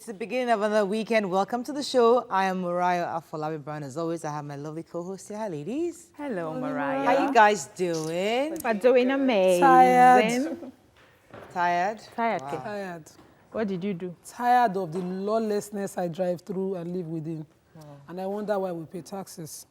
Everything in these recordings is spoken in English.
It's the beginning of another weekend. Welcome to the show. I am Mariah Afolabi Brown. As always, I have my lovely co-host here. Hi, ladies. Hello, Mariah. How you guys doing? We're doing amazing. Tired. Tired? Tired. Wow. Tired. What did you do? Tired of the lawlessness I drive through and live within. And I wonder why we pay taxes.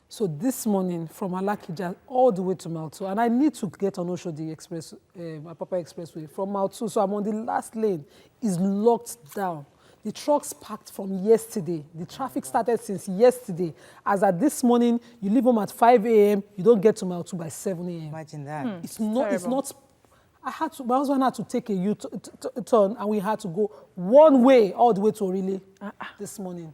So this morning, from Alakija all the way to Malto, and I need to get on Oshodi Express, Apapa Expressway, from Malto, so I'm on the last lane, is locked down. The trucks packed from yesterday. The traffic started since yesterday. As at this morning, you leave home at 5 a.m., you don't get to Malto by 7 a.m. Imagine that. It's not, my husband had to take a U-turn and we had to go one way all the way to Orile this morning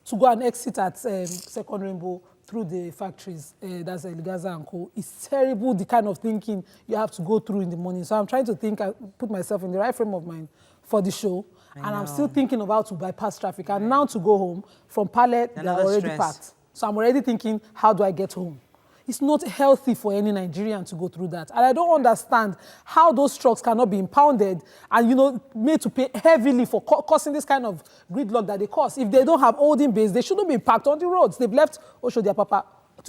to go and exit at Second Rainbow through the factories, that's El Gaza and Co. It's terrible, the kind of thinking you have to go through in the morning. So I'm trying to think, put myself in the right frame of mind for the show. I'm still thinking of how to bypass traffic. And now to go home from Pallet, they're already packed. So I'm already thinking, how do I get home? It's not healthy for any Nigerian to go through that. And I don't understand how those trucks cannot be impounded and, made to pay heavily for causing this kind of gridlock that they cause. If they don't have holding bays, they shouldn't be parked on the roads. They've left Oshodi Apapa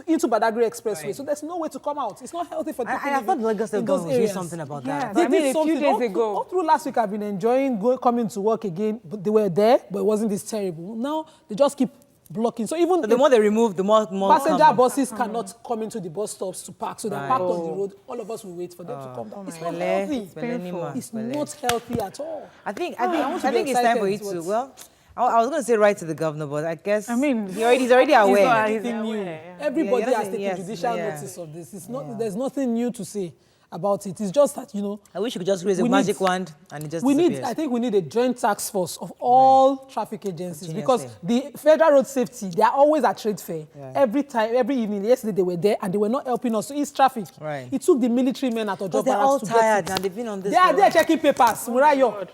into Badagry Expressway. Right. So there's no way to come out. It's not healthy for people. I thought Lagos government would do something about that. They did a few days ago. All through last week, I've been enjoying coming to work again. But they were there, but it wasn't this terrible. Now, they just keep blocking. So even the more they remove, the more passenger buses cannot come into the bus stops to park. So they're parked on the road. All of us will wait for them to come down. It's not healthy. It's painful. It's not healthy at all. I think it's time for you to, I was going to say right to the governor, but I guess he's already aware. Everybody has taken judicial notice of this. It's not. There's nothing new to say about it. It's just that, I wish you could just raise a magic wand and it just disappears. I think we need a joint task force of all traffic agencies because the Federal Road Safety, they are always at trade fair. Every time, every evening. Yesterday they were there and they were not helping us to ease traffic. Right. It took the military men at Ojo Barracks to get it. They're all tired now. They've been on this. They are there checking papers. Murayo.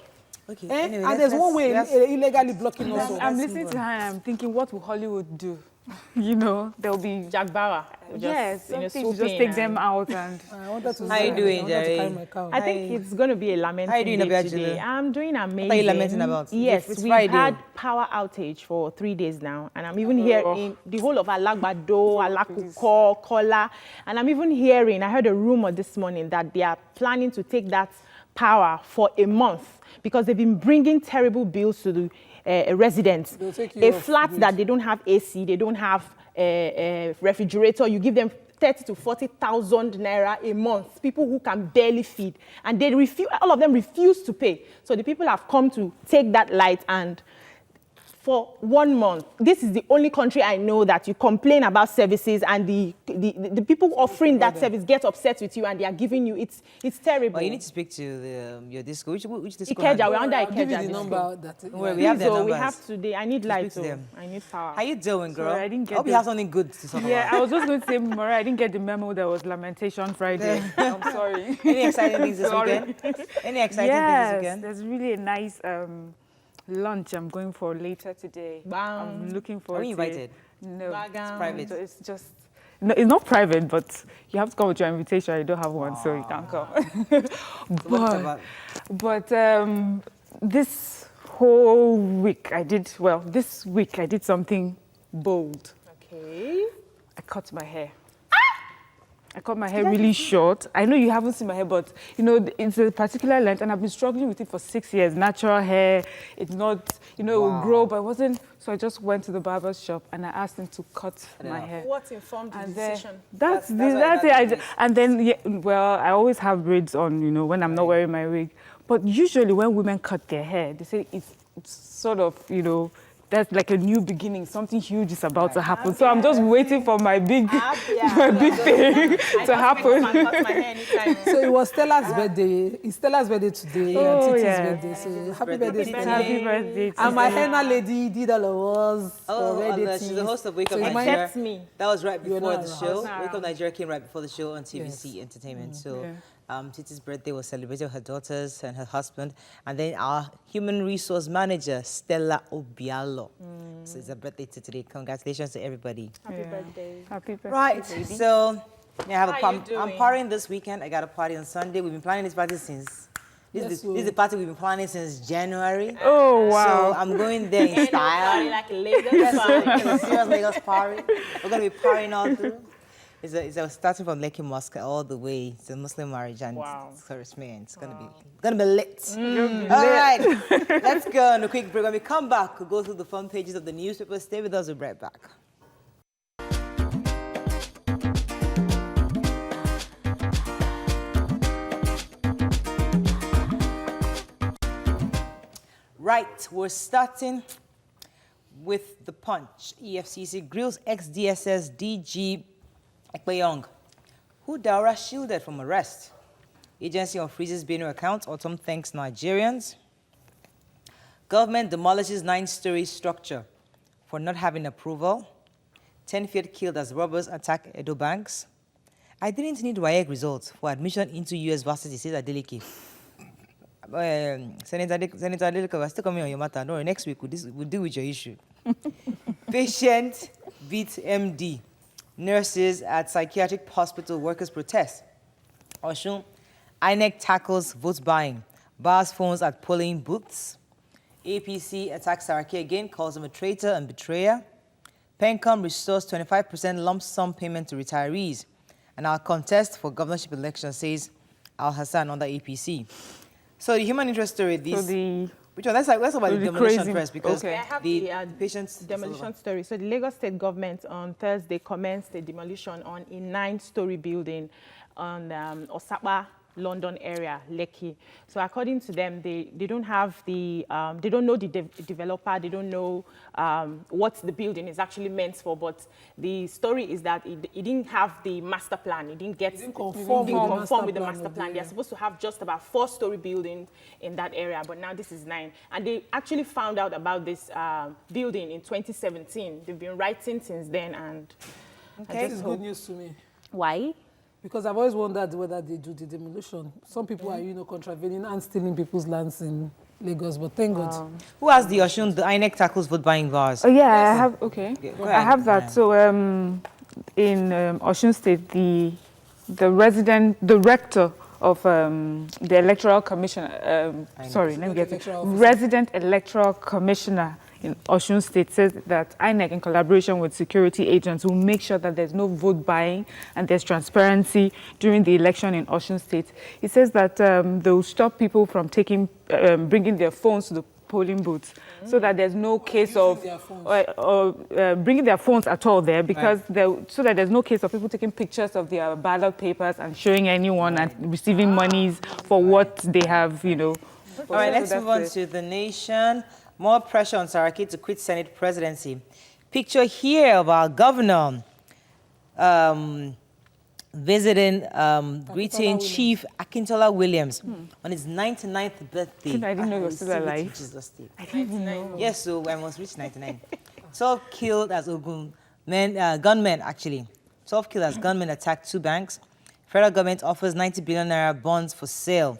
Okay. Anyway, and there's one way illegally blocking us. I'm listening to her and I'm thinking, what will Hollywood do? There'll be Jagbara. Yes, just take them out and. How are you doing, Jerry? I think it's going to be a lamenting day today. I'm doing amazing. What are you lamenting about? Yes, we've had power outage for 3 days now, and I'm even hearing the whole of Alagbado, Alakuko, Kola, and I'm even hearing. I heard a rumor this morning that they are planning to take that power for a month because they've been bringing terrible bills to the residents. A flat that they don't have AC, they don't have a refrigerator, you give them 30 to 40,000 naira a month, people who can barely feed, and they refuse. All of them refuse to pay. So the people have come to take that light, and for 1 month, this is the only country I know that you complain about services and the people offering that service get upset with you and they are giving you, it's terrible. Well, you need to speak to your disco. Which disco? Ikeja, we're under Ikeja. Give you the number we have their numbers. We have today. I need light, I need power. How you doing, girl? Sorry, I didn't get I hope you have something good to talk about. Yeah, I was just going to say, Maria, I didn't get the memo that was Lamentation Friday. I'm sorry. Any exciting things this weekend? Any exciting things this weekend? There's really a nice lunch I'm going for later today. I'm looking forward to it. Are you invited? No. It's private. So it's just... No, it's not private, but you have to come with your invitation. You don't have one, so you can't come. But this whole week this week I did something bold. Okay. I cut my hair. I cut my hair really short. I know you haven't seen my hair, but it's a particular length, and I've been struggling with it for 6 years. Natural hair, it's not, it will grow, but it wasn't. So I just went to the barber's shop and I asked him to cut my hair. What informed the decision? That's it. And then, I always have braids on, when I'm not wearing my wig. But usually when women cut their hair, they say it's sort of, that's like a new beginning. Something huge is about to happen. So I'm just waiting for my big thing to happen. So it was Stella's birthday. It's Stella's birthday today and Titi's birthday. So happy birthday, Stella. Happy birthday. And my henna lady did all of us. She's the host of Wake Up Nigeria. Except me. That was right before the show. Wake Up Nigeria came right before the show on TVC Entertainment. So Titi's birthday was celebrated with her daughters and her husband. And then our human resource manager, Stella Obialo. So it's a birthday today. Congratulations to everybody. Happy birthday. Happy birthday. Right, so I have I'm partying this weekend. I got a party on Sunday. We've been planning this party since This is the party we've been planning since January. Oh, wow. So I'm going there in style. Like a Lagos Yes, party. it's a serious Lagos party. We're going to be partying all through. It's starting from Lekki Mosque all the way. It's a Muslim marriage and it's going to be lit. All right, let's go on a quick break. When we come back, we'll go through the front pages of the newspaper. Stay with us. We'll be right back. Right, we're starting with the Punch. EFCC grills ex-DSS DG Ekpeyong, who Daura shielded from arrest. Agency unfreezes Benue accounts. Autumn thanks Nigerians. Government demolishes 9-story structure for not having approval. 10 feet killed as robbers attack Edo banks. I didn't need WAEC results for admission into US varsity, says Adeleke. Senator Adeleke, we're still coming on your matter. No, next week we'll deal with your issue. Patient beats MD. Nurses at psychiatric hospital workers protest. Oshun, INEC tackles vote buying. Bars phones at polling booths. APC attacks Saraki again, calls him a traitor and betrayer. Pencom restores 25% lump sum payment to retirees. And our contest for governorship election, says Al Hassan under APC. So the human interest story, which one? Let's talk about the demolition first, because I have the patient's demolition story. So the Lagos State government on Thursday commenced a demolition on a 9-story building on Osapa, London area, Lekki. So according to them, they don't have the, they don't know the developer, they don't know what the building is actually meant for, but the story is that it didn't have the master plan, it didn't conform with the master plan. They're supposed to have just about 4-story buildings in that area, but now this is 9. And they actually found out about this building in 2017. They've been writing since then, and This is good news to me. Why? Because I've always wondered whether they do the demolition. Some people are, contravening and stealing people's lands in Lagos, but thank God. Who has the Oshun, the INEC tackles vote buying bars? Oh, yeah, I have, okay. Yeah, I have that. So in Osun State, the rector of the Electoral Commissioner, Resident Electoral Commissioner in Osun State says that INEC, in collaboration with security agents, will make sure that there's no vote buying and there's transparency during the election in Osun State. He says that they'll stop people from bringing their phones to the polling booths, so that there's no case of bringing their phones at all there, because so that there's no case of people taking pictures of their ballot papers and showing anyone and receiving monies for what they have, All right, let's move on to The Nation. More pressure on Saraki to quit Senate presidency. Picture here of our governor visiting, greeting Chief Akintola Williams on his 99th birthday. I didn't know he was still alive. I didn't even know. Yes, so I must reach 99. 12 killed as gunmen, actually. 12 killed as gunmen attacked 2 banks. Federal government offers 90 billion naira bonds for sale.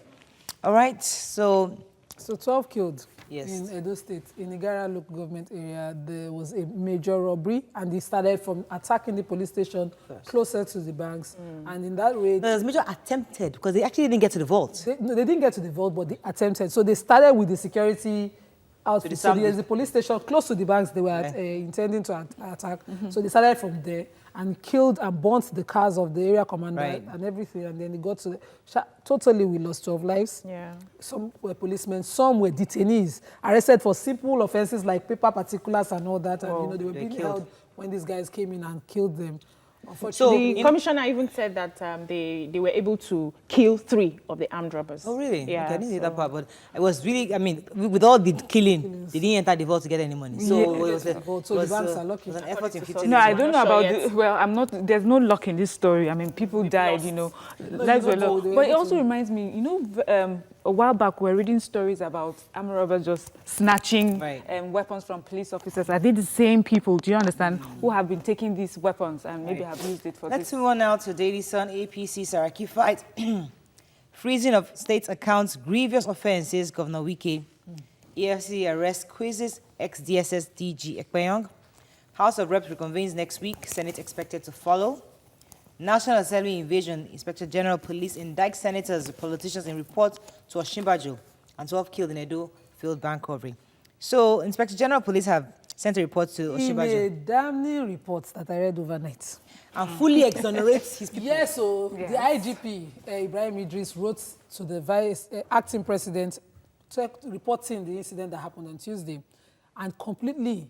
All right, so 12 killed. Yes. In Edo State, in Igara local government area, there was a major robbery, and they started from attacking the police station closer to the banks. And in that way... There was major attempted, because they actually didn't get to the vault. They didn't get to the vault, but they attempted. So they started with the security outfit. So there's the police station close to the banks they were intending to attack. So they started from there and killed and burnt the cars of the area commander and everything. And then they got to totally, we lost 12 lives. Yeah. Some were policemen, some were detainees, arrested for simple offenses like paper particulars and all that. And they were being held when these guys came in and killed them. So the commissioner even said that they were able to kill 3 of the armed robbers. Oh, really? Yeah. Okay, I didn't hear that part, but it was really, with all the killing, they didn't enter the vault to get any money. So it was the banks are lucky. It was an effort in fitting. No, I don't know about well, I'm not, there's no luck in this story. I mean, people died, Lives were lost. But it also reminds me, a while back, we were reading stories about armed robbers just snatching weapons from police officers. Are they the same people, do you understand, who have been taking these weapons and maybe have used it for this? Let's move on now to Daily Sun. APC Saraki fight. Freezing of state's accounts, grievous offences, Governor Wike. EFC arrest quizzes ex-DSS DG Ekpeyong. House of Reps reconvenes next week. Senate expected to follow. National Assembly invasion. Inspector General Police indict senators, politicians in report to Oshimbajo, and 12 killed in Edo failed bank robbery. So, Inspector General Police have sent a report to In Oshimbajo. a damning report that I read overnight. And fully exonerates his people. Yes, so the IGP, Ibrahim Idris, wrote to the acting president reporting the incident that happened on Tuesday and completely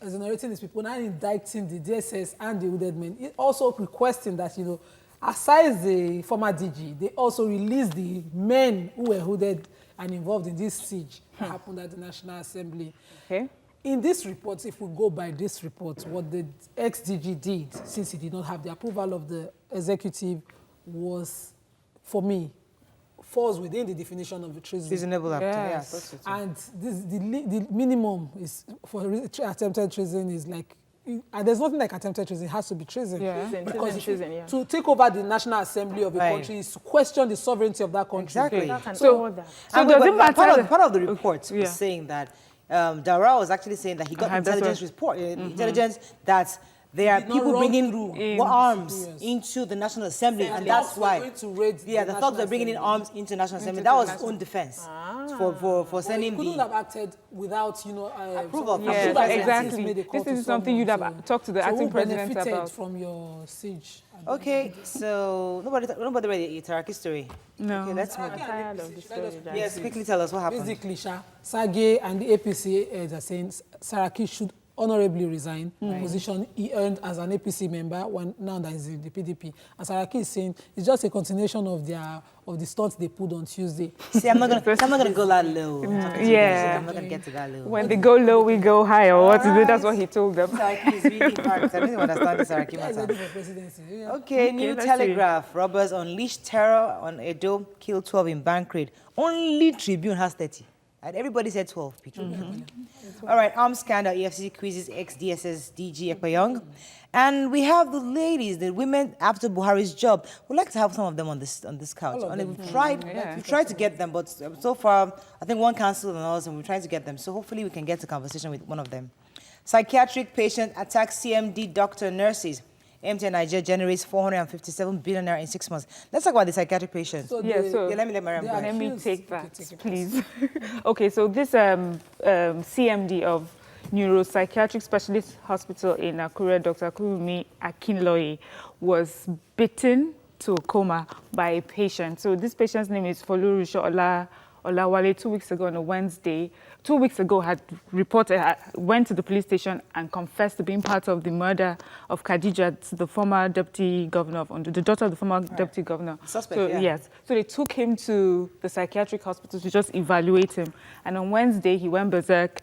exonerating his people, and indicting the DSS and the hooded men. It also requesting that, aside the former DG, they also release the men who were hooded and involved in this siege that happened at the National Assembly. Okay. In this report, if we go by this report, what the ex-DG did, since he did not have the approval of the executive, was, for me, falls within the definition of a treason. Reasonable act. Yes. Yeah, And the minimum is for attempted treason is like, and there's nothing like attempted treason, it has to be treason. Yeah. Because Treason, yeah. to take over the National Assembly of a country is to question the sovereignty of that country. Exactly. So does it matter? Part of the report was saying that Dara was actually saying that he got intelligence report, intelligence that there are did not people run bringing through arms into the National Assembly, and that's why. The thugs are bringing in arms into the National Assembly. That was his own defense for sending He couldn't have acted without, approval. Yes, Yes, exactly. made a call This to is something you'd have someone, talked to the acting who president benefited about. from your siege. Okay, so nobody read the Taraki story. No. Okay, let's move. I'm tired of the story. Yes, quickly tell us what happened. Basically, Sage and the APC heads are saying Saraki should honorably resign the position he earned as an APC member now that he's in the PDP. And Saraki is saying it's just a continuation of the stunts they pulled on Tuesday. See, I'm not gonna go that low. Yeah. I'm not gonna get to that low. When they go low, we go high, or what is it? That's what he told them. Saraki is really hard. I don't even understand the Saraki That's matter. ready for presidency. Yeah. Okay, New let's Telegraph. Robbers unleashed terror on Edo, killed 12 in bank raid. Only Tribune has 30. And everybody said 12 people. All right, arms scandal, EFCC quizzes ex-DSS DG Ekpayong. And we have the ladies, the women after Buhari's job. We'd like to have some of them on this couch. And we've tried to get them, but so far, I think one canceled and others, and we're trying to get them. So hopefully we can get to conversation with one of them. Psychiatric patient attacks CMD doctor nurses. MTN Nigeria generates 457 billion naira in 6 months. Let's talk about the psychiatric patient. So Let me Mariam go. Let me accused- take that, take it. please. Okay, so this CMD of Neuropsychiatric Specialist Hospital in Akure, Dr. Kurumi Akinloye, was bitten to a coma by a patient. So this patient's name is Folurisho Olawale. 2 weeks ago on a Wednesday, 2 weeks ago went to the police station and confessed to being part of the murder of Khadija, the former deputy governor of Ondo, the daughter of the former deputy governor. Suspect, yeah. Yes. So they took him to the psychiatric hospital to just evaluate him. And on Wednesday, he went berserk,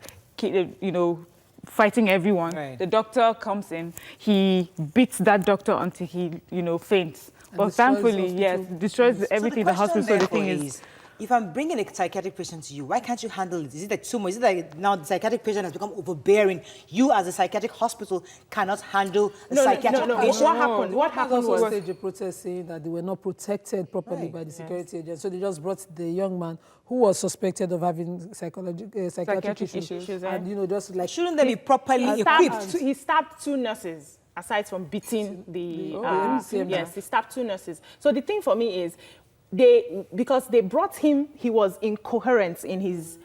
fighting everyone. Right. The doctor comes in, he beats that doctor until he, faints. But destroys thankfully, the yes, hospital. destroys everything in the hospital. So the thing is, if I'm bringing a psychiatric patient to you, why can't you handle it? Is it like too much? Is it like now the psychiatric patient has become overbearing? You, as a psychiatric hospital, cannot handle the psychiatric no. patient? What happened also was staged a protest saying that they were not protected properly by the security agents. So they just brought the young man who was suspected of having psychiatric issues. And, just like... Shouldn't they be properly equipped? He stabbed 2 nurses. Aside from beating yes, he stabbed 2 nurses. So the thing for me is, because they brought him, he was incoherent in his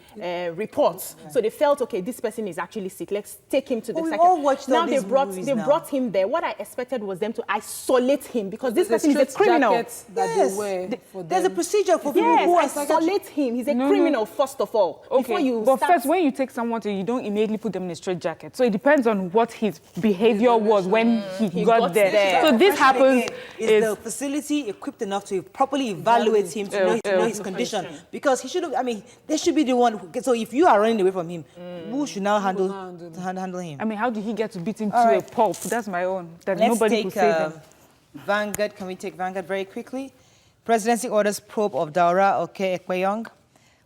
reports. So they felt, okay, this person is actually sick. Let's take him to the we all watched all Now these movies now. brought him there. What I expected was them to isolate him because this There's person is a criminal. jackets that they wear for There's a them. procedure for people who are Yes, psychiatric. isolate him. He's a criminal, first of all. Before you but start first, when you take someone to, you don't immediately put them in a straitjacket. So it depends on what his behavior was when he got there. So this happens Is the facility equipped enough to properly evaluate him to know his condition? Because he should have. They should be the one. So if you are running away from him, who should now handle him? I mean, how did he get to beat him to a pulp? That's my own. That Let's nobody take could save him. Vanguard. Can we take Vanguard very quickly? Presidency orders probe of Daura Ekpayong.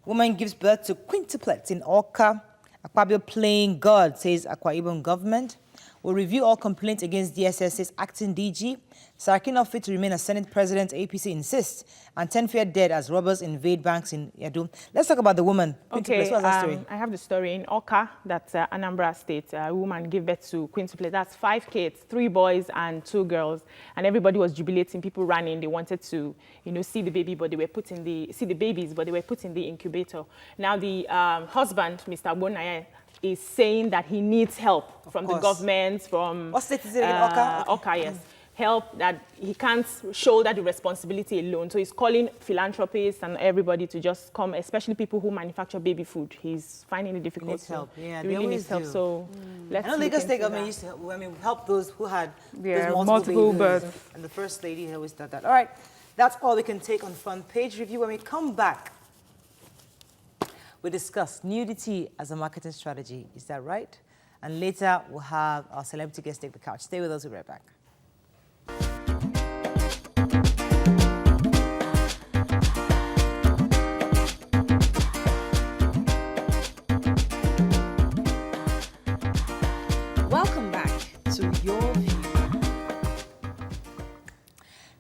Woman gives birth to quintuplets in Awka. Akpabio playing God, says Akwa Ibom government. will review all complaints against DSS's acting DG. Saraki not fit to remain as Senate President, APC insists. And 10 feared dead as robbers invade banks in Yadu. Let's talk about the woman. Okay, what's that story? I have the story in Oka, that's Anambra State. A woman gave birth to quintuplets. That's 5 kids, 3 boys and 2 girls. And everybody was jubilating. People ran in. They wanted to, see the baby, but they were put in the babies, but they were put in the incubator. Now the husband, Mr. Bonaya, is saying that he needs help from the government, from... What state is it in Oka? Oka, yes. Help that he can't shoulder the responsibility alone. So he's calling philanthropists and everybody to just come, especially people who manufacture baby food. He's finding it difficult. He needs help. Yeah, he really needs help. So let's. I know Lagos State government used to help those who had those multiple births. And the first lady always did that. All right, that's all we can take on front page review. When we come back, we discuss nudity as a marketing strategy. Is that right? And later we'll have our celebrity guest take the couch. Stay with us. We'll be right back.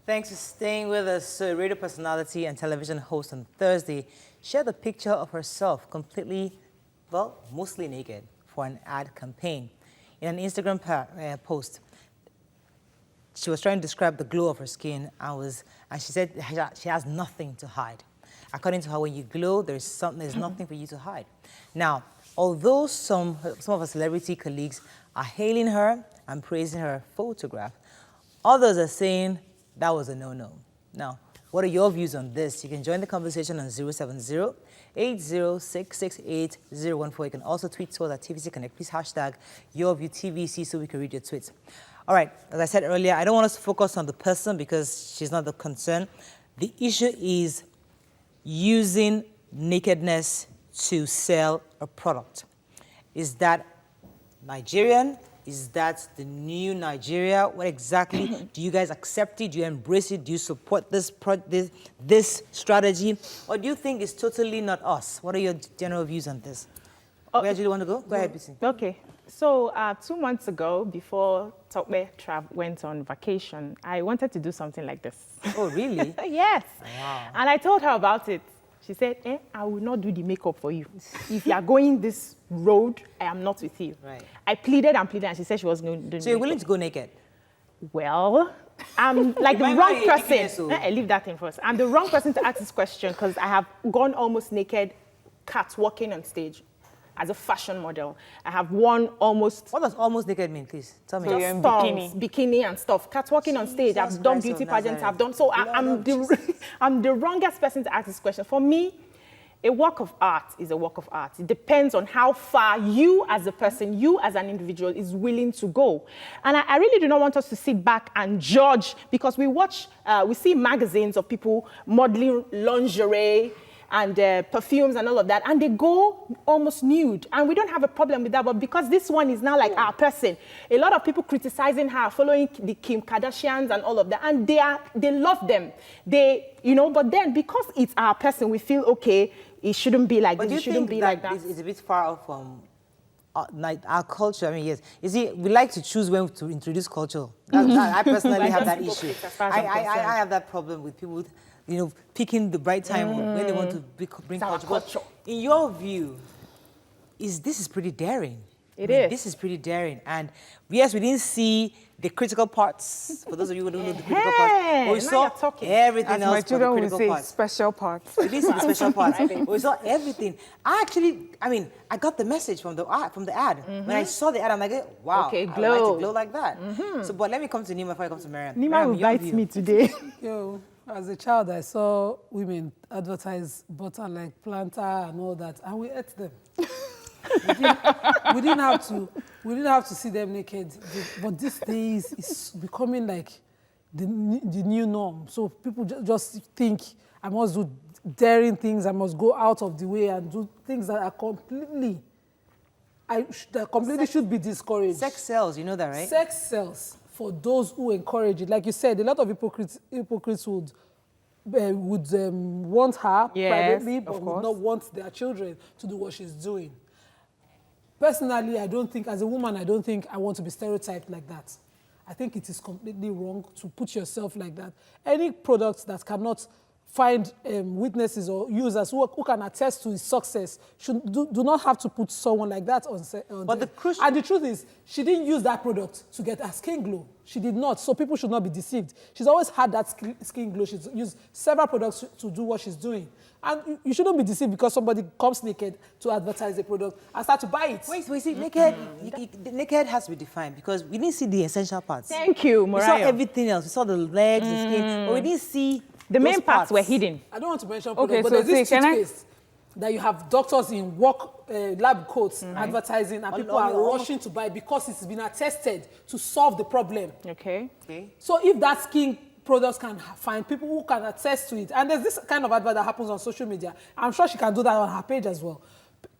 Thanks for staying with us. So, radio personality and television host on Thursday shared a picture of herself completely, well, mostly naked for an ad campaign. In an Instagram post, she was trying to describe the glow of her skin and she said she has nothing to hide. According to her, when you glow, there's nothing for you to hide. Now, although some of her celebrity colleagues are hailing her and praising her photograph, others are saying that was a no-no. Now, what are your views on this? You can join the conversation on 070-80668-014. You can also tweet to us at TVC Connect. Please hashtag YourViewTVC so we can read your tweets. All right, as I said earlier, I don't want us to focus on the person because she's not the concern. The issue is using nakedness to sell a product. Is that Nigerian? Is that the new Nigeria? What exactly? Do you guys accept it? Do you embrace it? Do you support this strategy? Or do you think it's totally not us? What are your general views on this? Where do you want to go? Go ahead, BC. Okay. So 2 months ago, before Tokbe went on vacation, I wanted to do something like this. Oh, really? Yes. Wow. And I told her about it. She said, I will not do the makeup for you. If you are going this road, I am not with you. Right. I pleaded and pleaded, and she said she was going to do So you're willing to go naked? Well, I'm like the wrong person. I leave that in first. I'm the wrong person to ask this question because I have gone almost naked, catwalking on stage as a fashion model. I have worn almost... What does almost naked mean, please? Tell me. Just bikini and stuff. Catwalking on stage. I've done beauty pageants. I've done... So I'm the wrongest person to ask this question. For me, a work of art is a work of art. It depends on how far you as a person, you as an individual is willing to go. And I really do not want us to sit back and judge because we see magazines of people modeling lingerie and perfumes and all of that, and they go almost nude. And we don't have a problem with that, but because this one is now like our person, a lot of people criticizing her, following the Kim Kardashians and all of that, and they love them. But then because it's our person, we feel, okay, it shouldn't be like this, it shouldn't be like that. It's a bit far off from our culture. I mean, yes. You see, we like to choose when to introduce culture. I personally have that issue. I have that problem with people, picking the right time when they want to bring culture. But in your view, this is pretty daring. It is. This is pretty daring. And yes, we didn't see the critical parts. For those of you who don't know the critical parts, we saw everything else. My children but the would critical say parts. special parts. We didn't see the special parts. We saw everything. I got the message from the ad. When I saw the ad, I'm like, wow, okay, I would glow. like to glow like that. So, but let me come to Nima before I come to Mariam. Nima will bite me today. As a child, I saw women advertise butter like planter and all that, and we ate them. we didn't have to see them naked. But these days, it's becoming like the new norm. So people just think I must do daring things. I must go out of the way and do things that are completely should be discouraged. Sex sells, you know that, right? Sex sells for those who encourage it. Like you said, a lot of hypocrites would want her privately, but would not want their children to do what she's doing. Personally, I don't think, as a woman, I don't think I want to be stereotyped like that. I think it is completely wrong to put yourself like that. Any product that cannot find witnesses or users who can attest to his success do not have to put someone like that on. But and the truth is, she didn't use that product to get her skin glow. She did not, so people should not be deceived. She's always had that skin glow. She's used several products to do what she's doing. And you shouldn't be deceived because somebody comes naked to advertise a product and start to buy it. Wait, see, naked, naked has to be defined because we didn't see the essential parts. Thank you, Mariah. We saw everything else. We saw the legs, the skin, but we didn't see the main parts parts were hidden. I don't want to mention products, Okay, but so there's this can I- toothpaste that you have doctors in lab coats advertising, and people are rushing to buy because it's been attested to solve the problem. Okay. So if that skin products can find people who can attest to it, and there's this kind of advert that happens on social media, I'm sure she can do that on her page as well.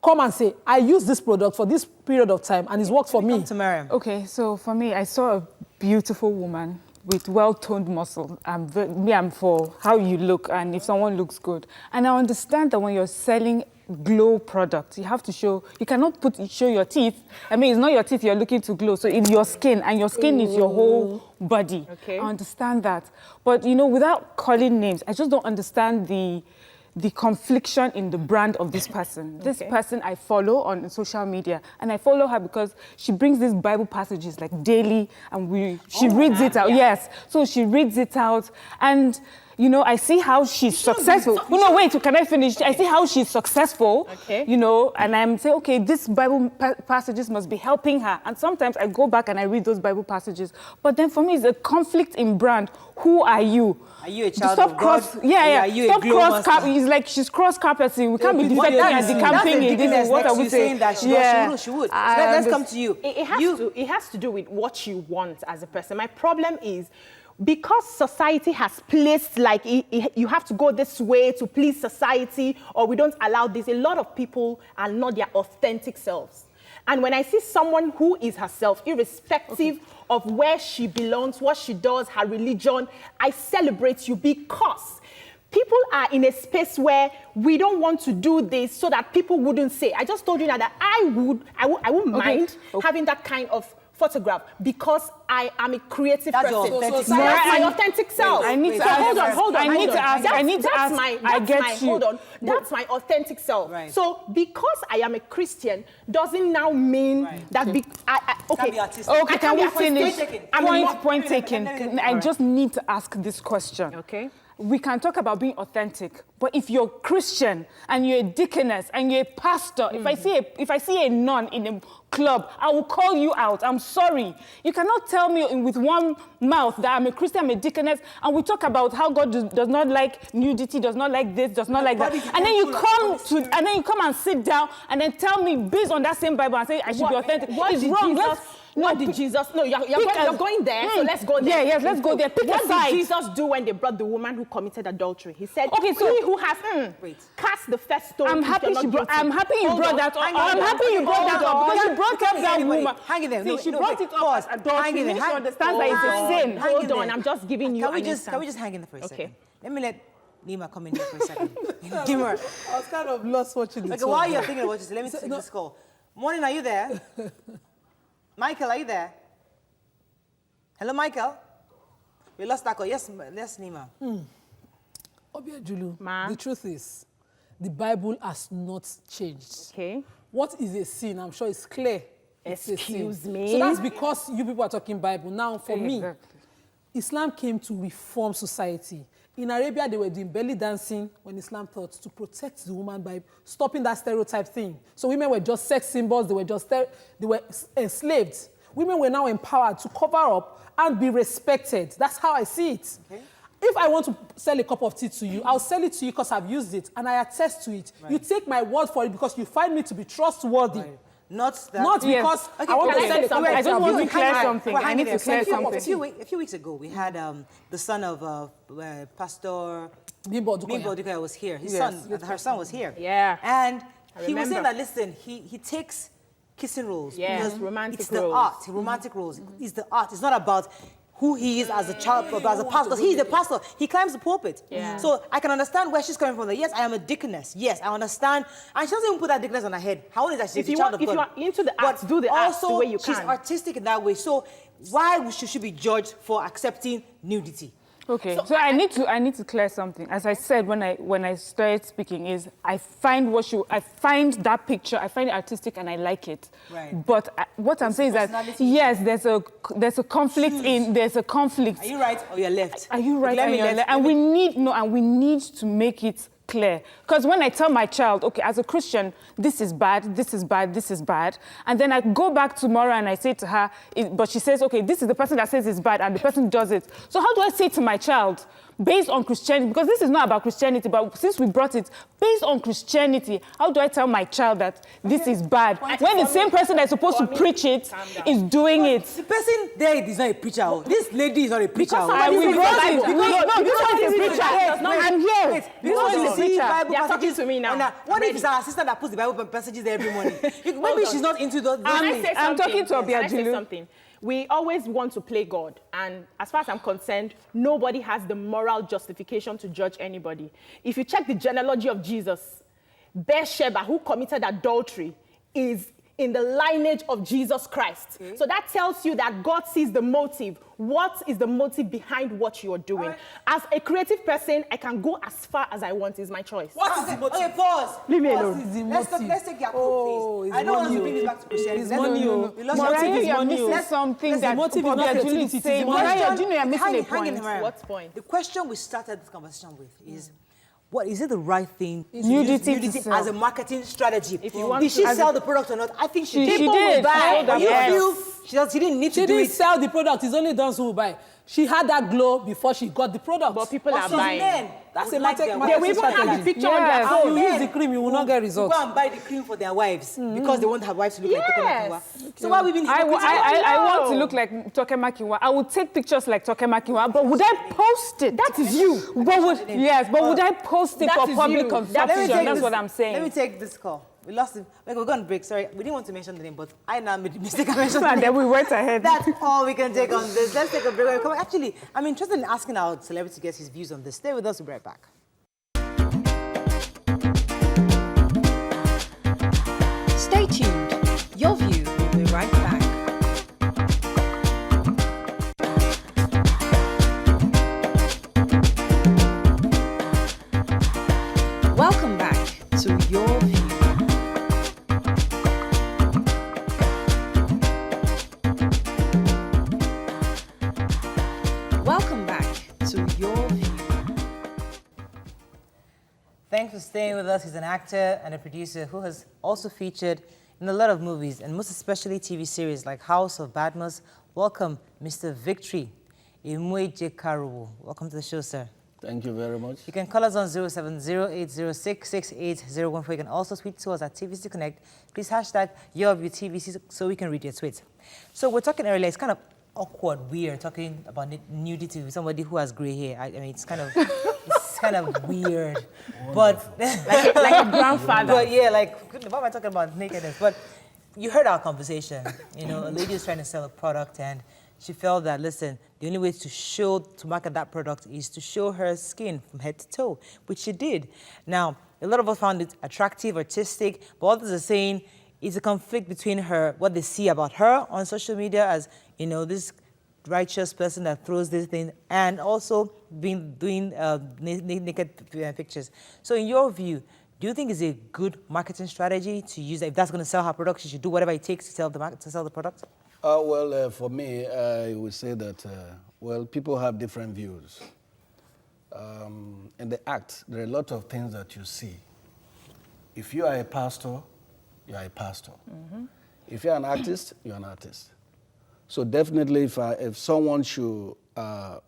Come and say, I use this product for this period of time and it's worked for me. Come to Mariam. Okay, so for me, I saw a beautiful woman with well-toned muscle. I'm for how you look and if someone looks good. And I understand that when you're selling glow products, you have to show, you cannot show your teeth. I mean, it's not your teeth you're looking to glow, so it's your skin, and your skin is your whole body. Okay. I understand that. But, you know, without calling names, I just don't understand the confliction in the brand of this person. This person I follow on social media, and I follow her because she brings these Bible passages like daily, and she reads it out. Yes, so she reads it out, and you know, I see how she's successful. No, wait, can I finish? I see how she's successful, you know, and I'm saying, okay, this Bible passages must be helping her. And sometimes I go back and I read those Bible passages. But then for me, it's a conflict in brand. Who are you? Are you a child of God? Yeah. Are you Stop a glow master? It's like she's cross-carpeting. We can't be defending and decamping in this. What are we saying? That she would. So let's come to you. It has to do with what you want as a person. My problem is, because society has placed, like, you have to go this way to please society, or we don't allow this, a lot of people are not their authentic selves. And when I see someone who is herself, irrespective of where she belongs, what she does, her religion, I celebrate you, because people are in a space where we don't want to do this so that people wouldn't say. I just told you that I wouldn't mind having that kind of photograph because I am a creative person. Authentic. So that's my authentic self. I need to so ask. hold on. I need to ask. Hold on. That's my authentic self. Right. So because I am a Christian doesn't now mean that Can't be artistic. Okay, can we finish? Point taken. I just need to ask this question. Okay. We can talk about being authentic, but if you're Christian and you're a deaconess and you're a pastor, if I see a nun in a club, I will call you out. I'm sorry. You cannot tell me with one mouth that I'm a Christian, I'm a deaconess, and we talk about how God does not like nudity, does not like this, does not like that, and then you come and sit down and then tell me based on that same Bible and say I should be authentic. It's wrong. What did Jesus? No, you're going there, so let's go there. Yes, let's go there. Pick a side. What did Jesus do when they brought the woman who committed adultery? He said, okay, so he who has cast the first stone. I'm happy you brought that up. I'm happy you brought that up because you brought up that woman. Hang in there. She brought it up as adultery. She understands that it's a sin. Hold on, I'm just giving you. Can we just hang in there for a second? Let me let Nima come in here for a second. Give her. I was kind of lost watching the Okay, while you're thinking about this, let me take this call. Morning, are you there? Michael, are you there? Hello, Michael. We lost that call. Yes, Nima. Obiajulu, Ma? the truth is, the Bible has not changed. Okay. What is a sin? I'm sure it's clear. It's a sin. Excuse me. So that's because you people are talking Bible. Now, for me, Islam came to reform society. In Arabia, they were doing belly dancing when Islam thought to protect the woman by stopping that stereotype thing. So women were just sex symbols. They were enslaved. Women were now empowered to cover up and be respected. That's how I see it. Okay. If I want to sell a cup of tea to you, I'll sell it to you because I've used it and I attest to it. Right. You take my word for it because you find me to be trustworthy. Right. Not because I want to sell something. I just want to clear something. I need to clear something. A few weeks ago, we had the son of Pastor Bimbo Dukoya was here. Her son was here. Yeah. And he was saying that, listen, he takes kissing roles. Yes, because romantic it's roles. the art, romantic roles. It's the art. It's not about who he is as a child, as a pastor. He's a pastor. He climbs the pulpit. Yeah. So I can understand where she's coming from. Yes, I am a deaconess. Yes, I understand. And she doesn't even put that deaconess on her head. How old is that? She's a child of God. If you are into the arts, do the arts the way you can. She's artistic in that way. So why should she be judged for accepting nudity? Okay, so I need to clear something. As I said when I started speaking, is I find that picture, I find it artistic and I like it. Right. But what I'm saying is that yes, there's a conflict there's a conflict. Are you right or you're left? Are you right or you're left? And we need to make it clear. Because when I tell my child, okay, as a Christian, this is bad, this is bad, this is bad, and then I go back tomorrow and I say to her, but she says, okay, this is the person that says it's bad, and the person does it. So how do I say to my child, based on Christianity, because this is not about Christianity, but since we brought it, based on Christianity, how do I tell my child that this is bad? When the same person that's supposed to preach it is doing it. The person there is not a preacher. This lady is not a preacher. Somebody this one is a preacher. I'm here. This one is a preacher. They are talking to me now. What if it's our sister that puts the Bible passages there every morning? Maybe she's not into those things. I'm talking to Obiajulu. We always want to play God, and as far as I'm concerned, nobody has the moral justification to judge anybody. If you check the genealogy of Jesus, Bathsheba, who committed adultery, is in the lineage of Jesus Christ. So that tells you that God sees the motive. What is the motive behind what you're doing? Right. As a creative person, I can go as far as I want. It's my choice. What is the motive? Okay, pause. Leave me alone. Let's take your quote, please. I don't want to bring this back to Christianity. It's money. Mariah, you're missing something that Obiajulu is saying. Mariah, do you know you're missing a point? What point? The question we started this conversation with is, what is it the right thing to Nudity use nudity as a marketing strategy? If you want did she sell the product or not? I think she did. She did. But you feel she didn't need to do it. She didn't sell the product. It's only those who buy. She had that glow before she got the product. But people are buying. Men that's a like market. They will even have the picture on their So phone. you use the cream, you will not get results. Go and buy the cream for their wives because they want their wives to look like Toke Makinwa. So why we been I want to look like Toke Makinwa. I would take pictures like Toke Makinwa, but would I post it? That is you. But would I post it for public consumption? That's what I'm saying. Let me take this call. We lost it. Like, we're going to break. Sorry, we didn't want to mention the name, but I now made the mistake of mentioning the name. And then we went ahead. That's all we can take on this. Let's take a break. Actually, I'm interested in asking our celebrity guest his views on this. Stay with us. We'll be right back. Stay tuned. Your View will be right back. Welcome back to Your View. Welcome back to Your View. Thanks for staying with us. He's an actor and a producer who has also featured in a lot of movies, and most especially TV series like House of Badmus. Welcome, Mr. Victory Imweje Karuwo. Welcome to the show, sir. Thank you very much. You can call us on 070-806-6804. You can also tweet to us at TVC Connect. Please hashtag YourViewTVC so we can read your tweets. So we're talking earlier, it's kind of awkward, weird, talking about nudity with somebody who has gray hair. I mean, it's kind of weird. But like a grandfather. But yeah, like, what am I talking about nakedness? But you heard our conversation. You know, a lady was trying to sell a product and she felt that, listen, the only way to market that product is to show her skin from head to toe, which she did. Now, a lot of us found it attractive, artistic, but others are saying it's a conflict between her, what they see about her on social media as, you know, this righteous person that throws this thing, and also doing naked pictures. So in your view, do you think it's a good marketing strategy to use that? If that's going to sell her product, she should do whatever it takes to sell the product? For me, I would say that, people have different views. In the act, there are a lot of things that you see. If you are a pastor, you are a pastor. Mm-hmm. If you're an artist, you're an artist. So definitely, if someone should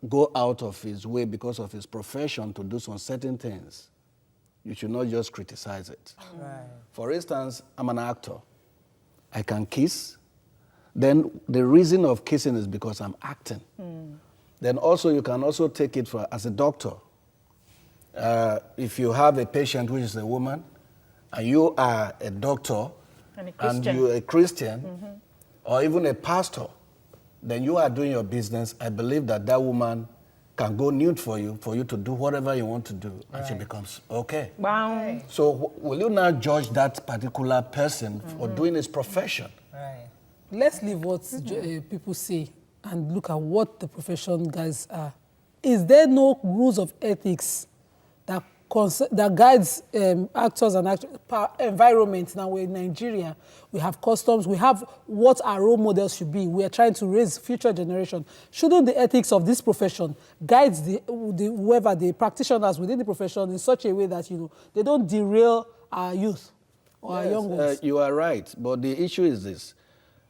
go out of his way because of his profession to do some certain things, you should not just criticize it. Right. For instance, I'm an actor. I can kiss. Then the reason of kissing is because I'm acting. Then also you can also take it as a doctor. If you have a patient who is a woman, and you are a doctor, and you're a Christian, or even a pastor, then you are doing your business. I believe that that woman can go nude for you to do whatever you want to do, and she becomes okay. Wow. So will you now judge that particular person for doing his profession? Right. Let's leave what people say and look at what the profession guys are. Is there no rules of ethics that guides actors and environment? Now we're in Nigeria, we have customs, we have what our role models should be. We are trying to raise future generation. Shouldn't the ethics of this profession guide the practitioners within the profession in such a way that they don't derail our youth or our young ones? You are right, but the issue is this.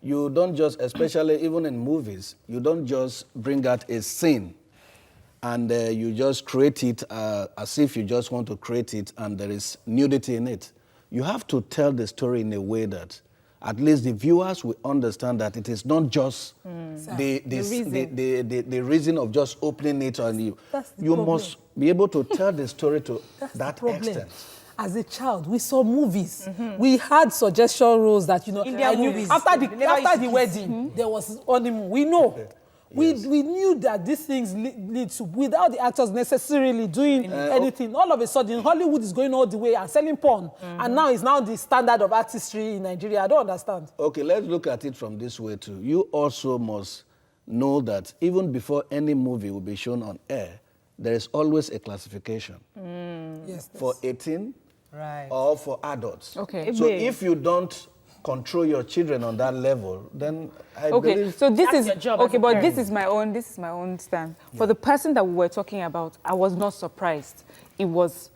You don't just, especially even in movies, you don't just bring out a scene and you just create it as if you just want to create it and there is nudity in it. You have to tell the story in a way that at least the viewers will understand that it is not just the reason of just opening it on you. You must be able to tell the story to that extent. As a child, we saw movies. We had suggestion rules that, movies. after the wedding, there was honeymoon. We know. Yes. We knew that these things lead to, without the actors necessarily doing anything. All of a sudden, Hollywood is going all the way and selling porn. And now it's now the standard of artistry in Nigeria. I don't understand. Okay, let's look at it from this way too. You also must know that even before any movie will be shown on air, there is always a classification. Yes, for 18 right. or for adults. Okay. So if you don't control your children on that level, then I believe... So this is your job. Okay, but this is my own stand. Yeah. For the person that we were talking about, I was not surprised. It was,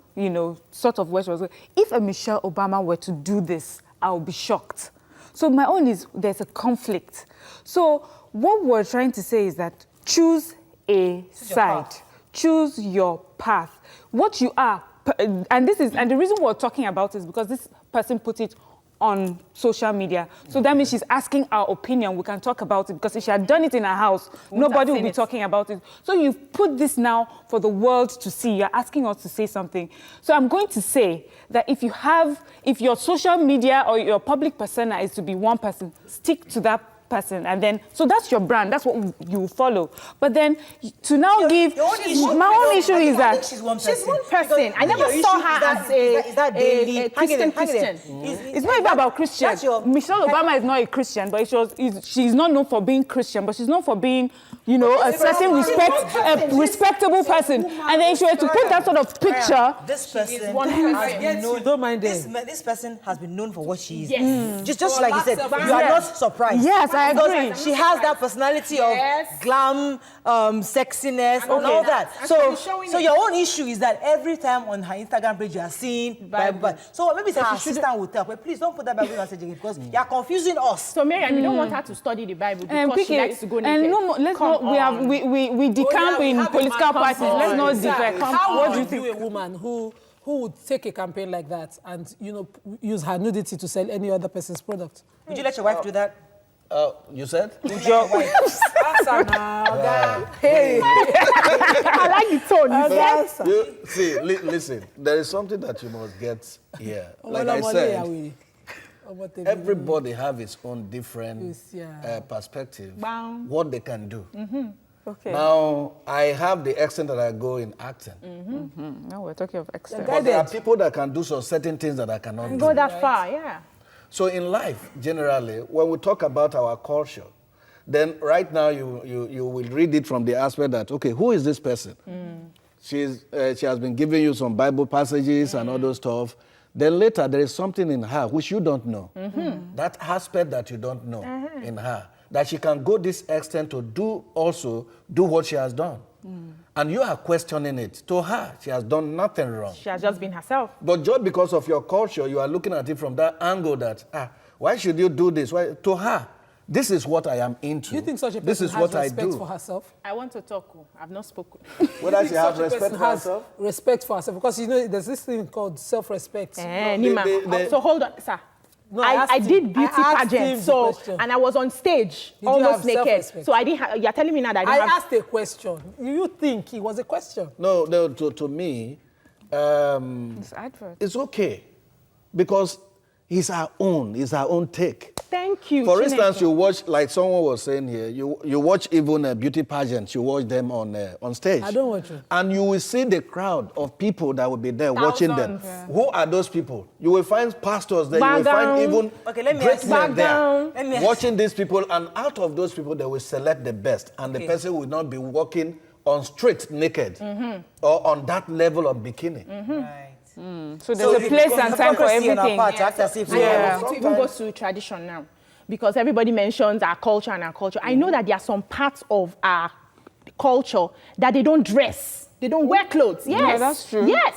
sort of where she was going. If a Michelle Obama were to do this, I would be shocked. So my own is there's a conflict. So what we're trying to say is that choose a side. Choose your path. What you are, and the reason we're talking about is because this person put it on social media. So that means she's asking our opinion. We can talk about it, because if she had done it in her house, nobody would be talking about it. So you've put this now for the world to see. You're asking us to say something. So I'm going to say that if your social media or your public persona is to be one person, stick to that person, and then so that's your brand, that's what you follow. But then to now give my own issue is that she's one person. I never saw her as a Christian. It's not even about Christian. Michelle Obama is not a Christian, but she's not known for being Christian, but she's known for being, a certain respectable person. And then if she were to put that sort of picture, this person has been known. Don't mind this person has been known for what she is. Just like you said, you are not surprised. Yes, I agree. She has that personality of glam, sexiness, and all that. So your own issue is that every time on her Instagram page you are seeing Bible. So maybe her assistant will tell her, please don't put that Bible message again, because you are confusing us. So Miriam, you don't want her to study the Bible because she likes to go naked. And we decamp in political parties. Let's not defect. What do you think? A woman who would take a campaign like that and use her nudity to sell any other person's product? Would you let your wife do that? You said? Your wife. Hey. I like the tone. See, listen. There is something that you must get here. Like I said, everybody have its own different perspective, what they can do. Okay. Now, I have the extent that I go in acting. Now we're talking of extent. But there are people that can do some certain things that I cannot do. Go that far, yeah. So in life, generally, when we talk about our culture, then right now you will read it from the aspect that, okay, who is this person? She has been giving you some Bible passages and all those stuff. Then later, there is something in her which you don't know. That aspect that you don't know in her, that she can go this extent to do what she has done. And you are questioning it. To her, she has done nothing wrong. She has just been herself. But just because of your culture, you are looking at it from that angle that, why should you do this? Why? To her, this is what I am into. Do you think such a person this is has what respect I do. for herself? I want to talk. I've not spoken. Whether she has respect for herself? Respect for herself. Because, there's this thing called self-respect. Nima. So hold on, sir. No, I did beauty pageant, and I was on stage almost naked. So I didn't. You're telling me now that I asked a question. You think it was a question? No. To me, it's okay, because it's our own take. Thank Thank you. For instance, you watch, like someone was saying here, you watch even beauty pageants, you watch them on stage. I don't watch it. And you will see the crowd of people that will be there watching them. Yeah. Who are those people? You will find pastors there, Back you will find down. even Okay, let me great ask you. men Back down. there watching these people, and out of those people, they will select the best. And the person will not be walking on street naked or on that level of bikini. Right. So there's a place and time for hypocrisy on our everything. part to act as if we I are- want to even go to tradition now, because everybody mentions our culture and our culture. I know that there are some parts of our culture that they don't dress. They don't wear clothes. Yes. Yeah, that's true. Yes.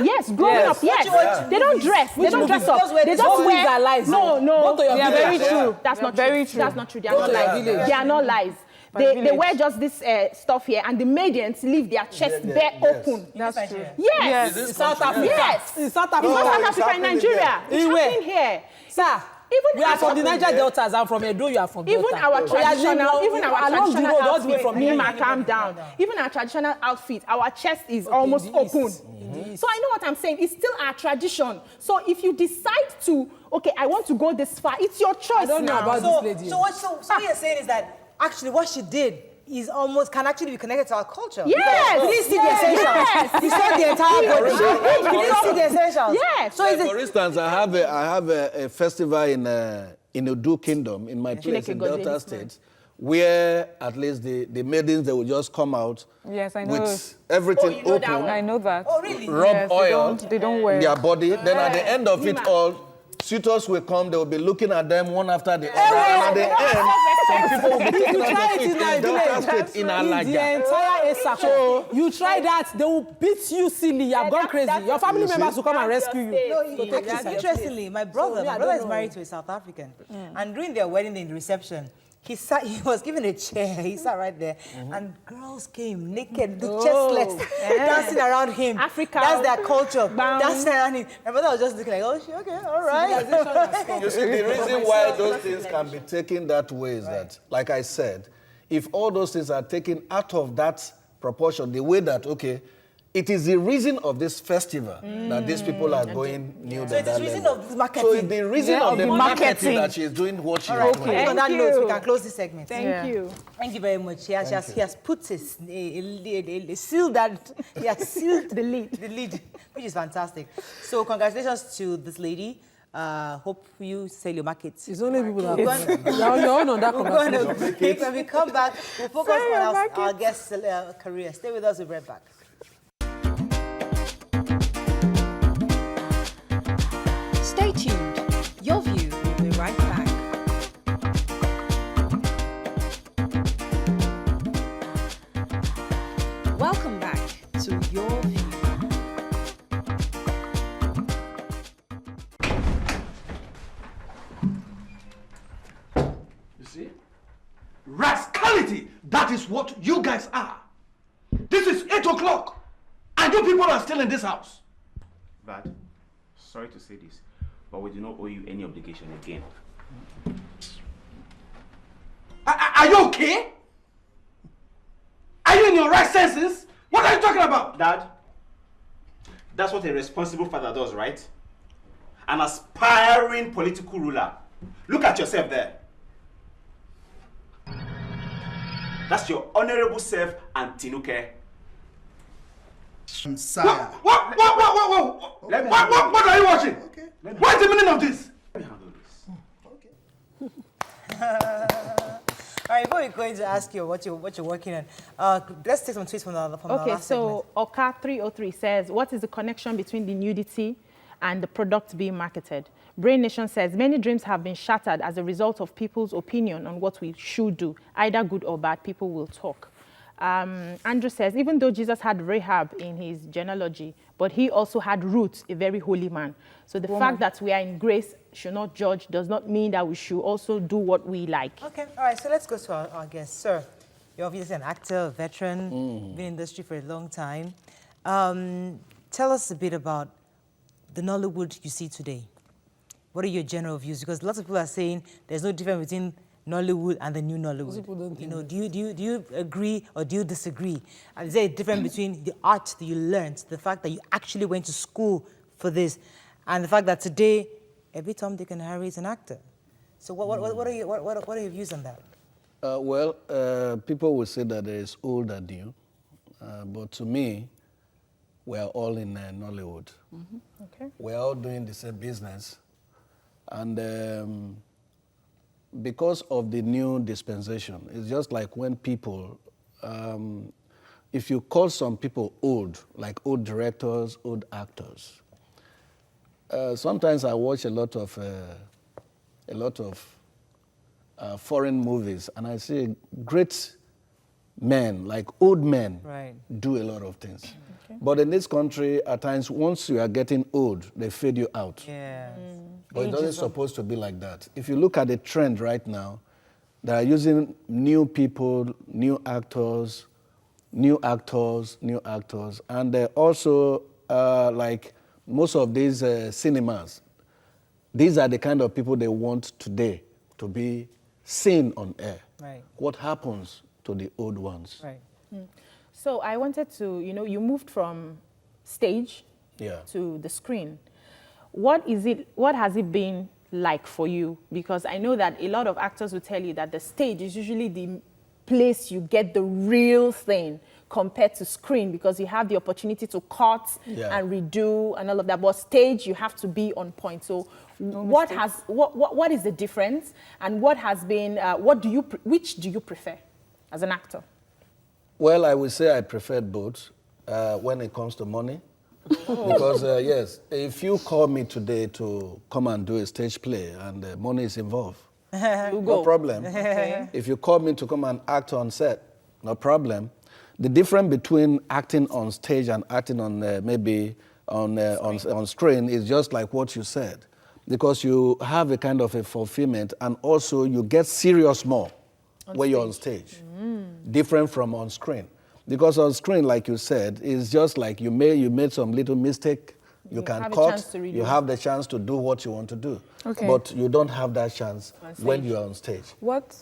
Yes. Growing Yes. up, yes. Watch They don't dress. They don't dress up. They just Movies wear. are lies. No, no. Go to your Yeah, village. very Yeah. true. That's not Very true. true. That's not true. They are Go not to your lies. village. They are not lies. They village. wear just this stuff here, and the maidens leave their chest bare open. That's true. Yes. In South Africa. Yes. In South In Africa. South it's Africa, in happening Nigeria, there. it's In where? happening here. Sir, Even we are from the our- Niger Deltas. I'm from Edo. You are from Even Delta. our Oh, yeah, traditional, you even know, our along the traditional road, all the way outfit, from Nima, calm down. Even our traditional outfit, our chest is almost the east. open. So I know what I'm saying. It's still our tradition. So if you decide to, okay, I want to go this far, it's your choice. I don't know now. about So, this lady. so what you're saying is that actually what she did is almost can actually be connected to our culture. Yes. We didn't see the Yes. essentials. Yes. We saw the entire body. We didn't see the essentials. Yes. So is For it, instance, I have a festival in Odu Kingdom, in my place in Chineke God, Delta this State, where at least the maidens, they will just come out Yes, I know. with everything Oh, you know that open, one? I know that. oh really? rub Yes, oil they don't wear. in their body. Then at the end of it Nima. all, suitors will come, they will be looking at them one after the other. And at the end, some people will be taken You try out it of in it my in Delta village. State, in The Alaja. entire ASAP. You try that, they will beat you silly. You have gone crazy. Your family members will come and rescue you. No, So take it actually, serious. interestingly, my brother, So, me, I my brother don't is know. married to a South African, and during their wedding in the reception, he was given a chair. He sat right there, and girls came naked, chestless, dancing around him. Africa. That's their culture. Bam. Dancing around him. My brother was just looking like, oh, okay, all right. You see, the reason why those things can be taken that way is that, like I said, if all those things are taken out of that proportion, the way that, okay, it is the reason of this festival that these people are going new So to it is that reason level. of this marketing. So it's the reason Yeah, of the marketing that she is doing what she is doing. Okay. On that Thank note, we you. can close this segment. Thank you. Thank you very much. He has put a seal that he has sealed The lid. the lid, which is fantastic. So congratulations to this lady. Hope you sell your markets. It's only people that We're going- you're on your own on that We're going conversation. to break. When we come back, we'll focus on our guest's career. Stay with us. We'll be right back. Stay tuned. Your View will be right back. Welcome back to Your View. You see? Rascality! That is what you guys are. This is 8 o'clock, and you people are still in this house. But, sorry to say this, but we do not owe you any obligation again. Are you okay? Are you in your right senses? What are you talking about? Dad, that's what a responsible father does, right? An aspiring political ruler. Look at yourself there. That's your honorable self and Tinuke. Sire. What Let me handle what are you watching? Okay. What is the meaning of this? Let me handle this. All right, before we're going to ask you what you're working on, let's take some tweets from the Okay, last so Oka 303 says, what is the connection between the nudity and the product being marketed? Brain Nation says, many dreams have been shattered as a result of people's opinion on what we should do. Either good or bad, people will talk. Andrew says, even though Jesus had Rahab in his genealogy, but he also had Ruth, a very holy man. So the fact that we are in grace, should not judge, does not mean that we should also do what we like. Okay, all right, so let's go to our guest. Sir, you're obviously an actor, a veteran, been in the industry for a long time. Tell us a bit about the Nollywood you see today. What are your general views? Because lots of people are saying there's no difference between Nollywood and the new Nollywood. People don't You know, do you agree or do you disagree? And is there a difference between the art that you learned, the fact that you actually went to school for this, and the fact that today every Tom, Dick, and Harry is an actor? So what are your views on that? People will say that there is old and new, but to me, we are all in Nollywood. Okay. We're all doing the same business. And because of the new dispensation, it's just like when people, if you call some people old, like old directors, old actors, sometimes I watch a lot of foreign movies, and I see great men, like old men, do a lot of things. Okay. But in this country, at times, once you are getting old, they fade you out. Yeah. But it doesn't supposed to be like that. If you look at the trend right now, they are using new people, new actors, and also like most of these cinemas, these are the kind of people they want today to be seen on air. Right. What happens to the old ones? Right. So I wanted to, you moved from stage to the screen. What has it been like for you? Because I know that a lot of actors will tell you that the stage is usually the place you get the real thing compared to screen, because you have the opportunity to cut and redo and all of that. But stage, you have to be on point. So what is the difference, and what has been, which do you prefer as an actor? Well, I would say I prefer both when it comes to money. Because, yes, if you call me today to come and do a stage play and money is involved, no problem. Okay. If you call me to come and act on set, no problem. The difference between acting on stage and acting on maybe on screen is just like what you said, because you have a kind of a fulfillment, and also you get serious more when you're on stage, different from on screen. Because on screen, like you said, it's just like you made some little mistake, you can cut, you have the chance to do what you want to do. Okay. But you don't have that chance when you're on stage. What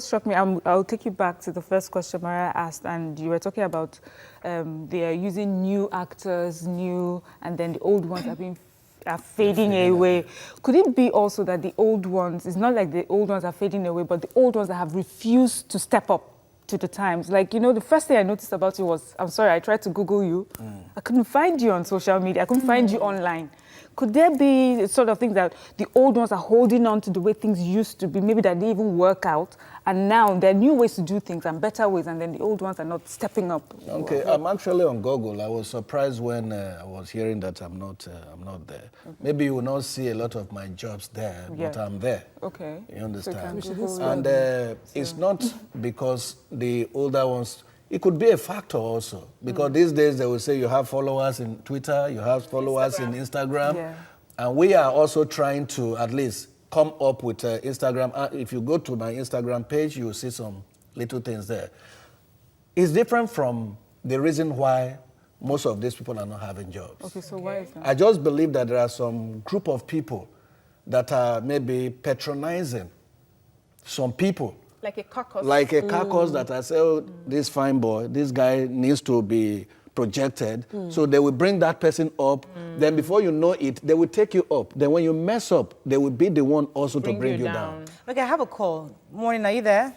struck me, I'll take you back to the first question Maria asked, and you were talking about they are using new actors, and then the old ones are fading away. Could it be also that the old ones, it's not like the old ones are fading away, but the old ones that have refused to step up to the times? Like, the first thing I noticed about you was, I'm sorry, I tried to Google you. I couldn't find you on social media. I couldn't find you online. Could there be sort of things that the old ones are holding on to the way things used to be, maybe that they even work out, and now there are new ways to do things and better ways, and then the old ones are not stepping up? Okay, I'm actually on Google. I was surprised when I was hearing that I'm not there. Okay. Maybe you will not see a lot of my jobs there, but I'm there. Okay. You understand? So it's not because the older ones. It could be a factor also, because these days they will say you have followers in Twitter, you have followers in Instagram, and we are also trying to at least come up with Instagram. If you go to my Instagram page, you will see some little things there. It's different from the reason why most of these people are not having jobs. Okay, so why is that? I just believe that there are some group of people that are maybe patronizing some people. Like a caucus. Like a caucus that I say, oh, this fine boy, this guy needs to be projected. So they will bring that person up. Then before you know it, they will take you up. Then when you mess up, they will be the one also to bring you down. Okay, I have a call. Morning, are you there?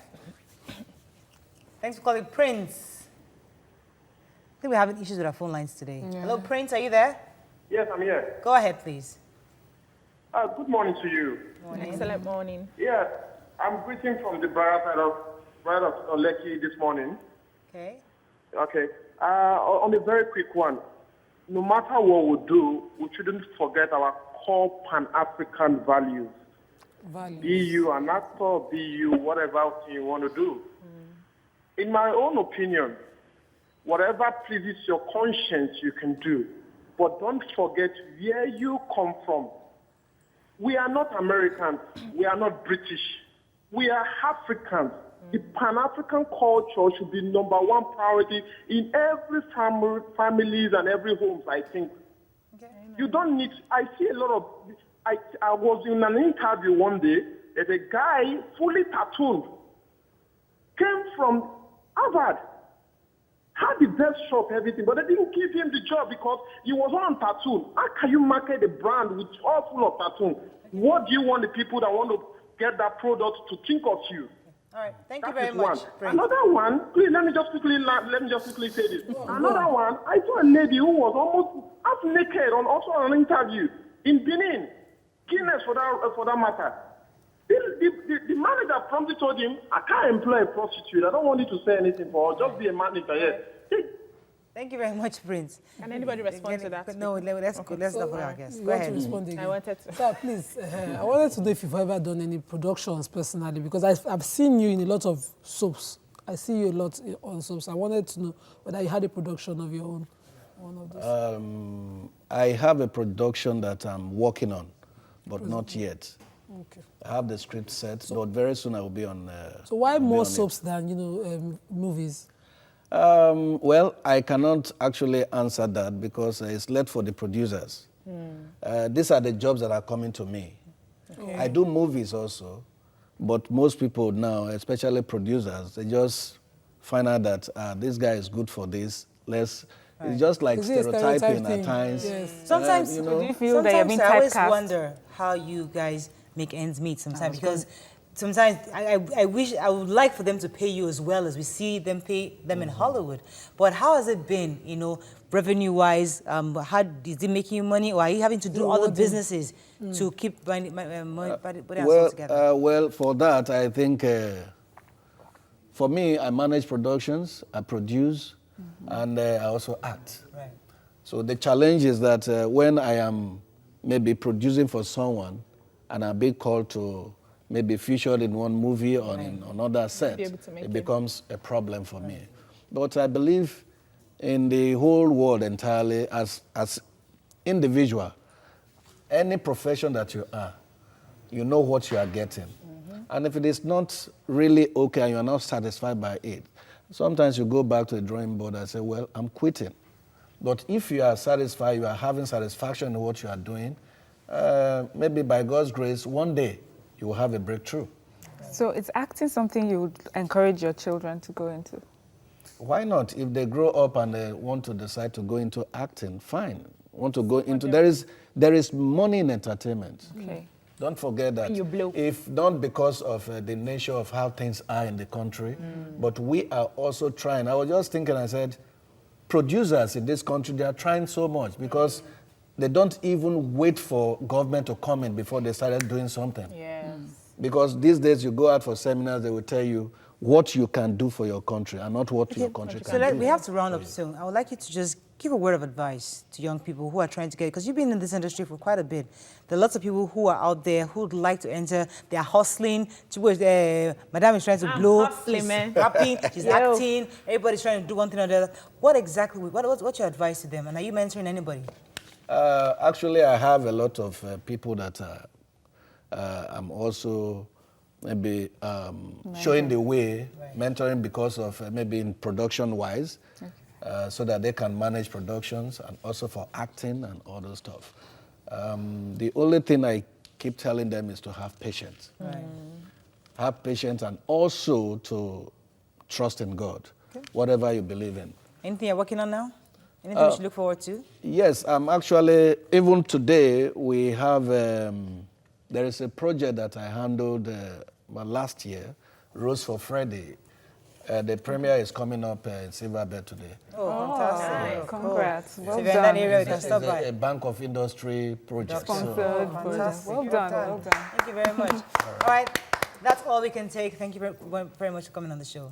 Thanks for calling. Prince. I think we're having issues with our phone lines today. Yeah. Hello, Prince, are you there? Yes, I'm here. Go ahead, please. Good morning to you. Morning. Excellent morning. Yeah. I'm greeting from the Barra side of Lekki this morning. Okay. Okay. On a very quick one, no matter what we do, we shouldn't forget our core Pan-African values. Be you an actor, be you whatever you want to do. In my own opinion, whatever pleases your conscience you can do, but don't forget where you come from. We are not Americans. We are not British. We are Africans. The Pan-African culture should be number one priority in every families and every homes, I think. Okay. You don't need, I see a lot of, I was in an interview one day, and a guy fully tattooed came from Harvard, had the best shop, everything, but they didn't give him the job because he was on tattoo. How can you market a brand with all full of tattoo? What do you want the people that want to get that product to think of you. All right, thank you That very is much. one. Prince. Another one, please let me just quickly say this. Another one, I saw a lady who was almost half naked also on an interview in Benin, Guinness for that matter. The manager promptly told him, I can't employ a prostitute. I don't want you to say anything for her. Just be a manager. Yes. Thank you very much, Prince. Can anybody respond to that? No, let's go. Let's go for our guest. You Go want ahead. to respond again? I wanted to. Sir, please, I wanted to know if you've ever done any productions personally, because I've seen you in a lot of soaps. I see you a lot on soaps. I wanted to know whether you had a production of your own. One of those. I have a production that I'm working on, but not yet. Okay. I have the script set, but very soon I will be on. So why I'll be more on it. soaps than, movies? Well, I cannot actually answer that because it's left for the producers. These are the jobs that are coming to me. Okay. I do movies also, but most people now, especially producers, they just find out that this guy is good for this. It's just like stereotyping at times. Yes. Sometimes, do you feel that you're being I always typecast? wonder how you guys make ends meet sometimes, because sometimes I wish, I would like for them to pay you as well as we see them pay them in Hollywood. But how has it been, revenue-wise? How is it making you money, or are you having to do other businesses to keep putting ourselves together? Well, for that, I think, for me, I manage productions, I produce, and I also act. Right. So the challenge is that when I am maybe producing for someone and I'm being called to maybe featured in one movie or in another set, it becomes a problem for me. But I believe in the whole world entirely as individual, any profession that you are, you know what you are getting. And if it is not really okay and you are not satisfied by it, sometimes you go back to the drawing board and say, well, I'm quitting. But if you are satisfied, you are having satisfaction in what you are doing, maybe by God's grace, one day you will have a breakthrough. So is acting something you would encourage your children to go into? Why not? If they grow up and they want to decide to go into acting, fine. Want to go into, there is money in entertainment. Okay. Don't forget that. If not because of the nature of how things are in the country, but we are also trying. I was just thinking, I said, producers in this country, they are trying so much because they don't even wait for government to come in before they started doing something. Yes. Because these days you go out for seminars, they will tell you what you can do for your country and not what your country can do. So we have to round up soon. I would like you to just give a word of advice to young people who are trying to get, because you've been in this industry for quite a bit. There are lots of people who are out there who would like to enter. They are hustling. Madame is trying to blow. Hustling, man. Rapping, she's acting. Everybody's trying to do one thing or the other. What's your advice to them? And are you mentoring anybody? Actually, I have a lot of people that I'm also maybe showing the way, mentoring because of maybe in production-wise, so that they can manage productions and also for acting and all those stuff. The only thing I keep telling them is to have patience. Right. Have patience and also to trust in God, whatever you believe in. Anything you're working on now? Anything we should look forward to? Yes, actually, even today, we have, there is a project that I handled last year, Rose for Friday. The premiere is coming up in Silverbird today. Oh, fantastic. Nice. Congrats. Well So if done. you're in that area, you can stop It's by. a Bank of Industry project. Sponsored. Fantastic. Well done. Well done. Thank you very much. All right, that's all we can take. Thank you very much for coming on the show.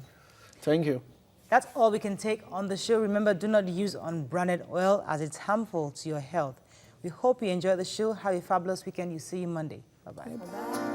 Thank you. That's all we can take on the show. Remember, do not use unbranded oil as it's harmful to your health. We hope you enjoy the show. Have a fabulous weekend. We'll see you Monday. Bye-bye.